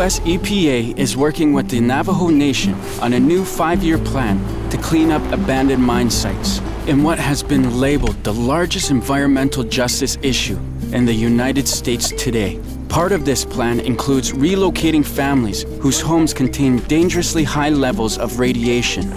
U.S. EPA is working with the Navajo Nation on a new 5-year plan to clean up abandoned mine sites in what has been labeled the largest environmental justice issue in the United States today. Part of this plan includes relocating families whose homes contain dangerously high levels of radiation.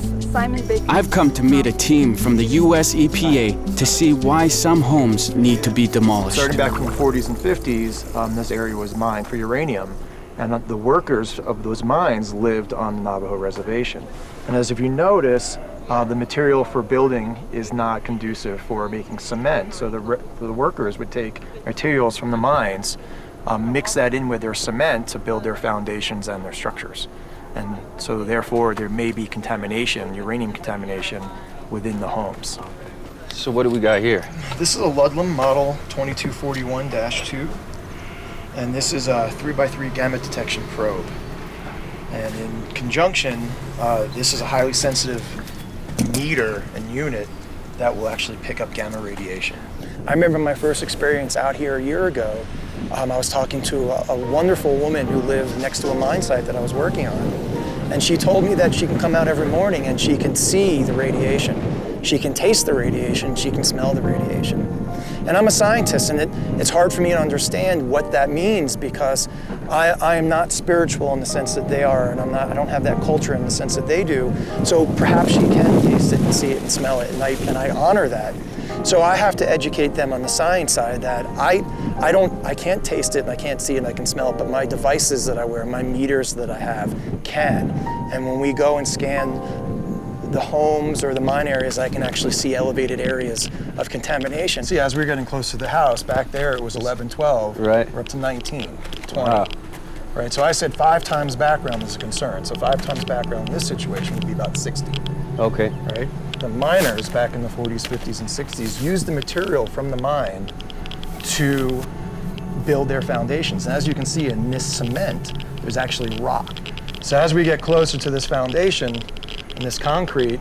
I've come to meet a team from the U.S. EPA to see why some homes need to be demolished. Starting back from the 40s and 50s, this area was mined for uranium, and the workers of those mines lived on the Navajo reservation. And as if you notice, the material for building is not conducive for making cement, so the workers would take materials from the mines, mix that in with their cement to build their foundations and their structures. And so therefore there may be contamination, uranium contamination, within the homes. So what do we got here? This is a Ludlam model 2241-2, and this is a 3x3 gamma detection probe. And in conjunction, this is a highly sensitive meter and unit that will actually pick up gamma radiation. I remember my first experience out here a year ago. I was talking to a wonderful woman who lived next to a mine site that I was working on. And she told me that she can come out every morning and she can see the radiation. She can taste the radiation, she can smell the radiation. And I'm a scientist, and it's hard for me to understand what that means because I am not spiritual in the sense that they are, and I don't have that culture in the sense that they do. So perhaps she can taste it and see it and smell it, and I honor that. So I have to educate them on the science side that I can't taste it and I can't see it and I can smell it, but my devices that I wear, my meters that I have can. And when we go and scan the homes or the mine areas, I can actually see elevated areas of contamination. See, as we're getting close to the house, back there it was 11, 12. Right. We're up to 19, 20. Wow. Right, so I said 5 times background is a concern. So 5 times background in this situation would be about 60. Okay. Right? The miners back in the 40s, 50s, and 60s used the material from the mine to build their foundations. And as you can see in this cement, there's actually rock. So as we get closer to this foundation and this concrete,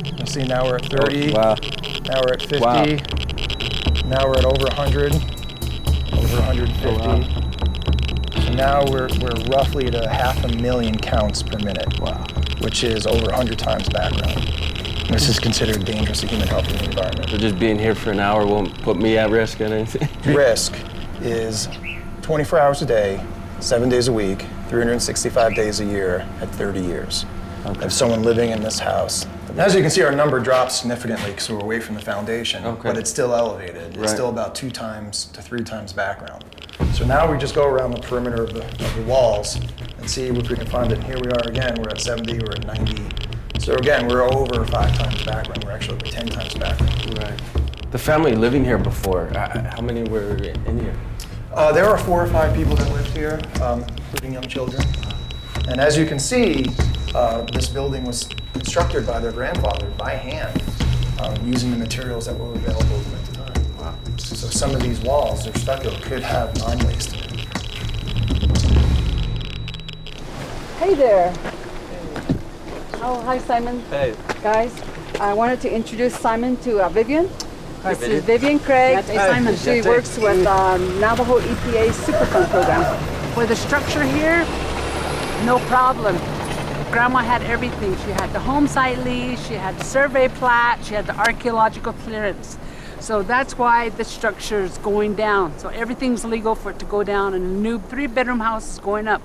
you'll see now we're at 30, wow. Now we're at 50, wow. Now we're at over 100, over 150. Oh, wow. So now we're roughly at 500,000 counts per minute. Wow. Which is over 100 times background. This is considered dangerous to human health and the environment. So just being here for an hour won't put me at risk or anything? Risk is 24 hours a day, 7 days a week, 365 days a year at 30 years. Okay. Of someone living in this house. As you can see, our number drops significantly because we're away from the foundation, but it's still elevated. It's still about 2 times to 3 times background. So now we just go around the perimeter of the walls and see if we can find it. And here we are again, we're at 70, we're at 90. So again, we're over 5 times background. We're actually over 10 times background. Right. The family living here before, how many were in here? There are 4 or 5 people that lived here, including young children. And as you can see, this building was constructed by their grandfather by hand, using the materials that were available at the time. Wow. So some of these walls, they're stucco, could have mine waste in it. Hey there. Oh, hi, Simon. Hey. Guys, I wanted to introduce Simon to Vivian. Hi, This is Vivian Craig. Simon. She works with Navajo EPA Superfund program. For the structure here, no problem. Grandma had everything. She had the home site lease, she had the survey plat, she had the archaeological clearance. So that's why the structure is going down. So everything's legal for it to go down, and a new 3-bedroom house is going up.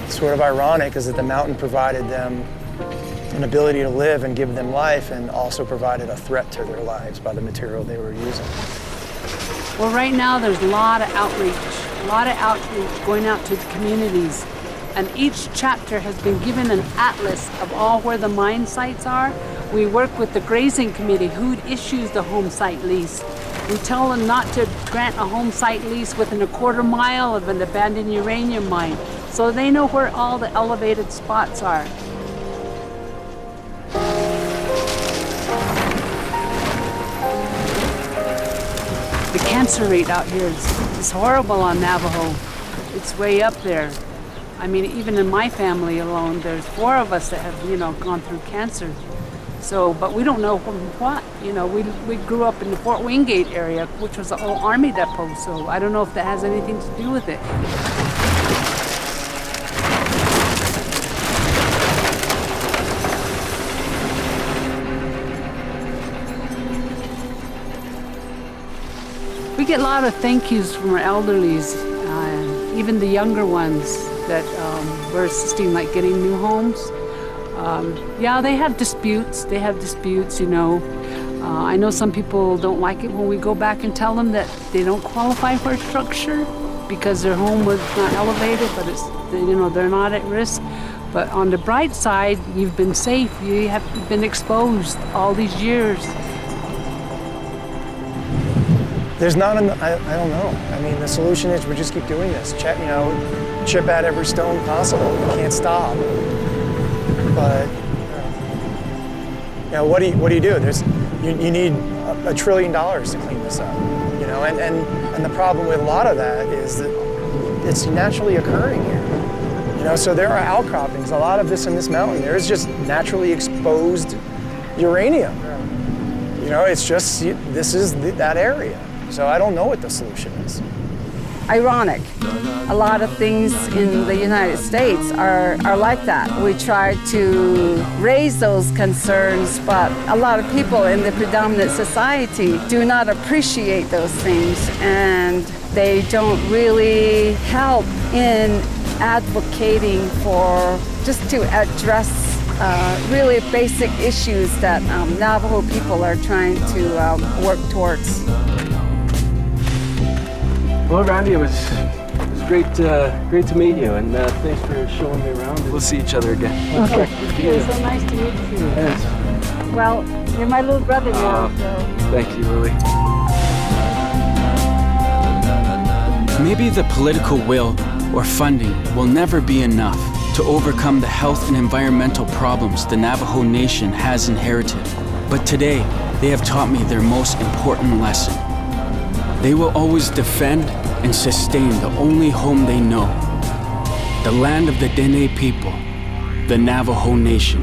Sort of ironic is that the mountain provided them an ability to live and give them life, and also provided a threat to their lives by the material they were using. Well, right now there's a lot of outreach going out to the communities. And each chapter has been given an atlas of all where the mine sites are. We work with the grazing committee who issues the home site lease. We tell them not to grant a home site lease within a quarter mile of an abandoned uranium mine, so they know where all the elevated spots are. The cancer rate out here is horrible on Navajo. It's way up there. I mean, even in my family alone, there's 4 of us that have, gone through cancer. So, but we don't know from what. You know, we grew up in the Fort Wingate area, which was an old Army depot, so I don't know if that has anything to do with it. We get a lot of thank yous from our elderlies, even the younger ones that we're assisting, like getting new homes. Yeah, they have disputes. You know. I know some people don't like it when we go back and tell them that they don't qualify for a structure because their home was not elevated, but it's, you know, they're not at risk. But on the bright side, you've been safe. You have been exposed all these years. There's not an, I don't know. I mean, the solution is we just keep doing this. Chip at every stone possible. We can't stop. But you know, what do you do? You need $1 trillion to clean this up. You know, and the problem with a lot of that is that it's naturally occurring here. You know, so there are outcroppings. A lot of this in this mountain, there's just naturally exposed uranium. You know, it's just this is that area. So I don't know what the solution is. Ironic. A lot of things in the United States are like that. We try to raise those concerns, but a lot of people in the predominant society do not appreciate those things, and they don't really help in advocating for just to address really basic issues that Navajo people are trying to work towards. Well, Randy, it was great to meet you, and thanks for showing me around. We'll see each other again. Okay. It was so nice to meet you. Yes. Well, you're my little brother now, so. Thank you, Lily. Maybe the political will or funding will never be enough to overcome the health and environmental problems the Navajo Nation has inherited. But today, they have taught me their most important lesson. They will always defend and sustain the only home they know, the land of the Dene people, the Navajo Nation.